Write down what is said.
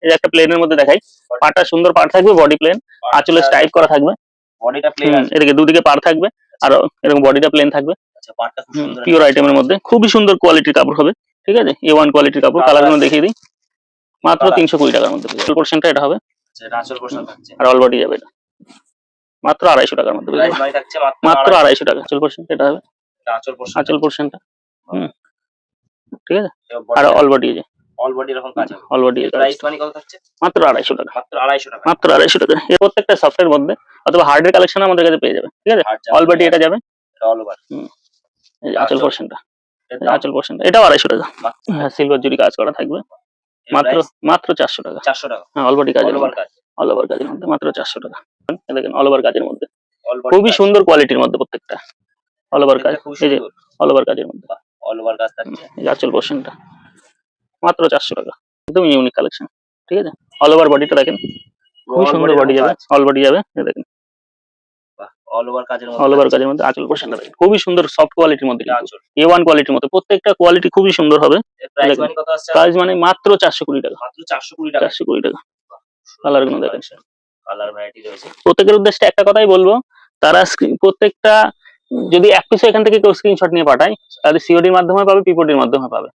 এই যে একটা প্লেনের মধ্যে দেখাই, পাটা সুন্দর পাট থাকবে, বডি প্লেন, আঁচলে স্ট্রাইপ করা থাকবে, বডিটা প্লেন আছে, এদিকে দুদিকে পার থাকবে, আর এরকম বডিটা প্লেন থাকবে। আচ্ছা পাটটা খুব সুন্দর পিওর আইটেমের মধ্যে খুবই সুন্দর কোয়ালিটির কাপড় হবে, ঠিক আছে, A1 কোয়ালিটির কাপড়। কালার গুলো দেখিয়ে দিই, মাত্র 320 টাকার মধ্যে। পোর্শনটা এটা হবে, আচ্ছা এটা আঁচল পোর্শন থাকছে, আর অল বডি যাবে এটা মাত্র 250 টাকার মধ্যে। প্রাইস নয় থাকছে মাত্র 250 টাকা। আঁচল পোর্শন এটা হবে, এটা আঁচল পোর্শন, আঁচল পোর্শনটা ঠিক আছে, আর অল বডি যে অল বডি এরকম কাজ হবে। অল বডি প্রাইস মানে কত থাকছে? মাত্র 250 টাকা, মাত্র 250 টাকা, মাত্র 250 টাকা। এর প্রত্যেকটা সফটের মধ্যে অথবা হার্ডের কালেকশন আমাদের কাছে পেয়ে যাবে, ঠিক আছে। অল বডি এটা যাবে, এটা অল ওভার। এই যে আঁচল পোর্শনটা, আঁচল পোর্শনটা এটাও 250 টাকা। হ্যাঁ, সিলভার জরি কাজ করা থাকবে, মাত্র মাত্র 400 টাকা। 400 টাকা, হ্যাঁ, অল বডি কাজ, অল ওভার কাজ, অল ওভার কাজের মধ্যে মাত্র 400 টাকা। দেখেন অল ওভার কাজের মধ্যে খুবই সুন্দর কোয়ালিটির মধ্যে প্রত্যেকটা অল ওভার কাজ। এই যে অল ওভার কাজের মধ্যে অল ওভার কাজ থাকছে, এই যে আঁচল পোর্শনটা মাত্র 400 টাকা, একদম ইউনিক কালেকশন, ঠিক আছে। অল ওভার বডিটা দেখেন, খুবই সুন্দর বডি যাবে, অল বডি যাবে, এই দেখেন অল ওভার কাজের মধ্যে, অল ওভার কাজের মধ্যে আঁচল পোর্শনটা দেখেন খুবই সুন্দর সফট কোয়ালিটির মধ্যে, A1 কোয়ালিটির মধ্যে প্রত্যেকটা কোয়ালিটি খুবই সুন্দর হবে। প্রাইস মানে কত আসছে? প্রাইস মানে মাত্র 420 টাকা, মাত্র 420 টাকা, 420 টাকা। কালার গুলো দেখেন, কালার ভ্যারাইটি রয়েছে। প্রত্যেকের উদ্দেশ্যে একটা কথাই বলবো, তারা প্রত্যেকটা যদি এক পিসও এখান থেকে কেউ স্ক্রিনশট নিয়ে পাঠায়, তাদের সিওডির মাধ্যমে পাবে, পিপোডির মাধ্যমে পাবে।